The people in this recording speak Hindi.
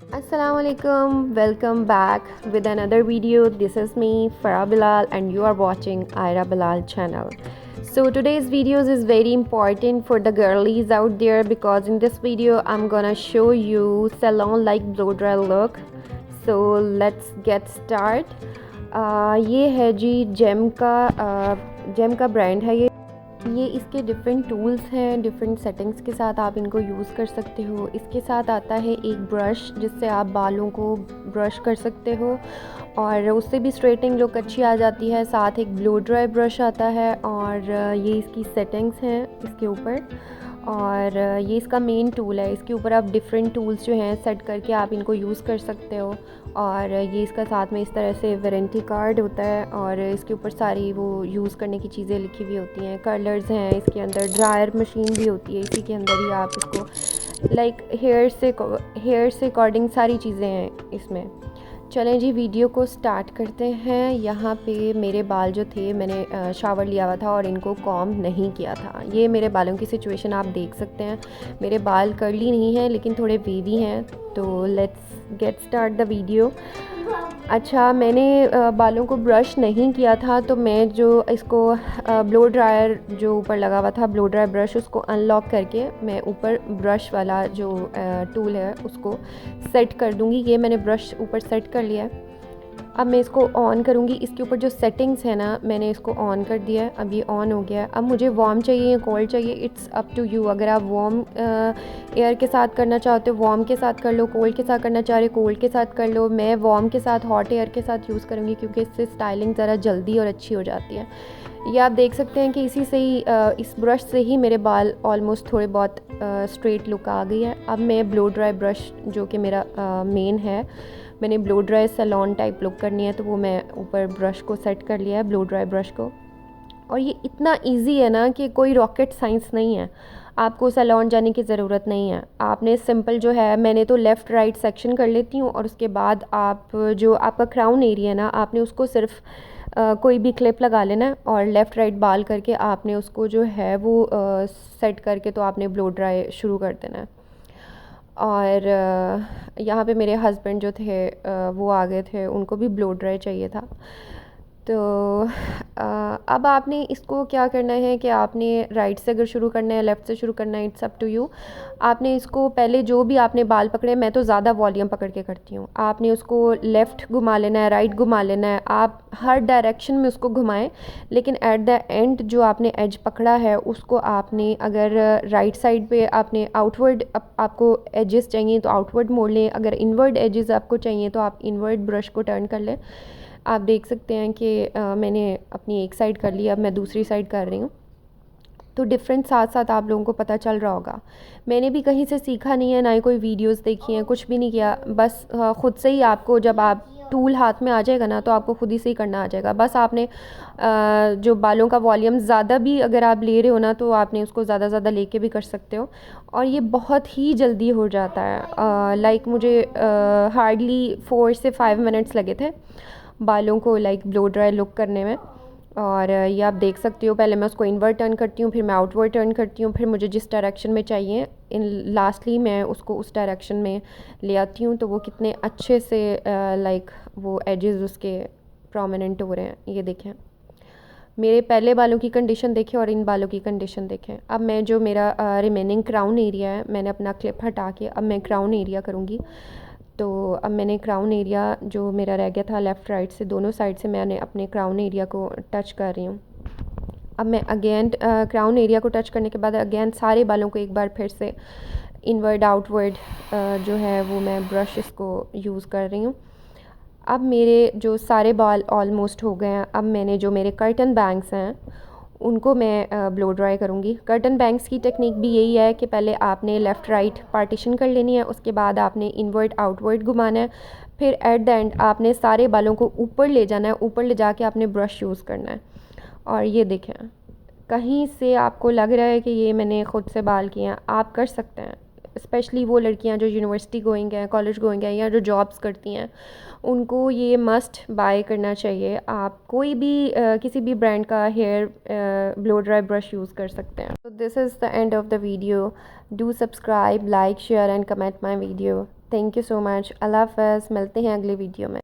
Assalamualaikum, welcome back with another video. This is me Farah Bilal and you are watching Ira Bilal channel. So today's videos is very important for the girlies out there because in this video I'm gonna show you salon like blow dry look. So let's get start. ये है जी जेम का ब्रांड है ये इसके डिफरेंट टूल्स हैं, डिफरेंट सेटिंग्स के साथ आप इनको यूज़ कर सकते हो। इसके साथ आता है एक ब्रश जिससे आप बालों को ब्रश कर सकते हो और उससे भी स्ट्रेटिंग लुक अच्छी आ जाती है। साथ एक ब्लो ड्राई ब्रश आता है और ये इसकी सेटिंग्स हैं इसके ऊपर और ये इसका मेन टूल है। इसके ऊपर आप डिफरेंट टूल्स जो हैं सेट करके आप इनको यूज़ कर सकते हो और ये इसका साथ में इस तरह से वारंटी कार्ड होता है और इसके ऊपर सारी वो यूज़ करने की चीज़ें लिखी हुई होती हैं। कलर्स हैं इसके अंदर, ड्रायर मशीन भी होती है इसी के अंदर ही। आप इसको लाइक हेयर से अकॉर्डिंग सारी चीज़ें हैं इसमें। चलें जी वीडियो को स्टार्ट करते हैं। यहाँ पे मेरे बाल जो थे मैंने शावर लिया हुआ था और इनको कॉम्ब नहीं किया था। ये मेरे बालों की सिचुएशन आप देख सकते हैं। मेरे बाल कर्ली नहीं हैं लेकिन थोड़े वेवी हैं। तो let's get start the video. अच्छा, मैंने बालों को ब्रश नहीं किया था तो मैं जो इसको ब्लो ड्रायर जो ऊपर लगा हुआ था, ब्लो ड्रायर ब्रश, उसको अनलॉक करके मैं ऊपर ब्रश वाला जो टूल है उसको सेट कर दूँगी। ये मैंने ब्रश ऊपर सेट कर लिया है। अब मैं इसको ऑन करूँगी। इसके ऊपर जो सेटिंग्स है ना, मैंने इसको ऑन कर दिया है। अब ये ऑन हो गया है। अब मुझे वार्म चाहिए या कोल्ड चाहिए, इट्स अप टू यू। अगर आप वार्म एयर के साथ करना चाहते हो वार्म के साथ कर लो, कोल्ड के साथ करना चाह रहे हो कोल्ड के साथ कर लो। मैं वार्म के साथ हॉट एयर के साथ यूज़ करूँगी क्योंकि इससे स्टाइलिंग ज़रा जल्दी और अच्छी हो जाती है। ये आप देख सकते हैं कि इसी से ही इस ब्रश से ही मेरे बाल ऑलमोस्ट थोड़े बहुत स्ट्रेट लुक आ गई है। अब मैं ब्लो ड्राई ब्रश जो कि मेरा मेन है, मैंने blow dry salon type look करनी है तो वो मैं ऊपर ब्रश को सेट कर लिया है, ब्लो ड्राई ब्रश को। और ये इतना इजी है ना कि कोई रॉकेट साइंस नहीं है, आपको सैलॉन जाने की ज़रूरत नहीं है। आपने सिंपल जो है, मैंने तो लेफ़्ट राइट सेक्शन कर लेती हूँ और उसके बाद आप जो आपका क्राउन एरिया है ना, आपने उसको सिर्फ कोई भी क्लिप लगा लेना है और लेफ़्ट राइट बाल करके आपने उसको जो है वो सेट करके तो आपने ब्लो ड्राई शुरू कर देना है। और यहाँ पे मेरे हस्बैंड जो थे वो आ गए थे, उनको भी ब्लो ड्राई चाहिए था। तो अब आपने इसको क्या करना है कि आपने राइट से अगर शुरू करना है, लेफ़्ट से शुरू करना है, इट्स अप टू यू। आपने इसको पहले जो भी आपने बाल पकड़े, मैं तो ज़्यादा वॉल्यूम पकड़ के करती हूँ, आपने उसको लेफ़्ट घुमा लेना है, राइट घुमा लेना है। आप हर डायरेक्शन में उसको घुमाएं लेकिन एट द एंड जो आपने एज पकड़ा है उसको आपने, अगर राइट साइड पे आपने आउटवर्ड आपको एजेस चाहिए तो आउटवर्ड मोड़ लें, अगर इनवर्ड एजेस आपको चाहिए तो आप इनवर्ड ब्रश को टर्न कर लें। आप देख सकते हैं कि मैंने अपनी एक साइड कर ली, अब मैं दूसरी साइड कर रही हूँ। तो डिफरेंस साथ साथ आप लोगों को पता चल रहा होगा। मैंने भी कहीं से सीखा नहीं है, ना ही कोई वीडियोस देखी हैं, कुछ भी नहीं किया। बस ख़ुद से ही आपको, जब आप टूल हाथ में आ जाएगा ना तो आपको खुद ही से ही करना आ जाएगा। बस आपने जो बालों का वॉल्यूम ज़्यादा भी अगर आप ले रहे हो ना तो आपने उसको ज़्यादा लेके भी कर सकते हो और ये बहुत ही जल्दी हो जाता है। लाइक मुझे हार्डली 4 से 5 मिनट्स लगे थे बालों को लाइक ब्लो ड्राई लुक करने में। और ये आप देख सकते हो, पहले मैं उसको इनवर्ट टर्न करती हूँ, फिर मैं आउटवर्ड टर्न करती हूँ, फिर मुझे जिस डायरेक्शन में चाहिए इन लास्टली मैं उसको उस डायरेक्शन में ले आती हूँ। तो वो कितने अच्छे से लाइक वो एजेस उसके प्रोमिनेंट हो रहे हैं। ये देखें, मेरे पहले बालों की कंडीशन देखें और इन बालों की कंडीशन देखें। अब मैं जो मेरा रिमेनिंग क्राउन एरिया है, मैंने अपना क्लिप हटा के अब मैं क्राउन एरिया करूँगी। तो अब मैंने क्राउन एरिया जो मेरा रह गया था लेफ़्ट राइट से, दोनों साइड से मैंने अपने क्राउन एरिया को टच कर रही हूँ। अब मैं अगेन क्राउन एरिया को टच करने के बाद अगेन सारे बालों को एक बार फिर से इनवर्ड आउटवर्ड जो है वो मैं ब्रश इसको यूज़ कर रही हूँ। अब मेरे जो सारे बाल ऑलमोस्ट हो गए हैं। अब मैंने जो मेरे कर्टन बैंग्स हैं उनको मैं ब्लो ड्राई करूँगी। कर्टन बैंग्स की टेक्निक भी यही है कि पहले आपने लेफ़्ट राइट पार्टीशन कर लेनी है, उसके बाद आपने इनवर्ट आउटवर्ड घुमाना है, फिर एट द एंड आपने सारे बालों को ऊपर ले जाना है, ऊपर ले जाके आपने ब्रश यूज़ करना है। और ये देखें, कहीं से आपको लग रहा है कि ये मैंने ख़ुद से बाल किए हैं, आप कर सकते हैं। स्पेशली वो लड़कियां जो यूनिवर्सिटी गोइंग हैं, कॉलेज गोइंग हैं या जो जॉब्स करती हैं, उनको ये मस्ट बाय करना चाहिए। आप कोई भी किसी भी ब्रांड का hair blow dry brush use कर सकते हैं। तो this is the end of the video. Do subscribe, like, share and comment my video. Thank you so much. अल्लाह हाफ़िज़, मिलते हैं अगले वीडियो में।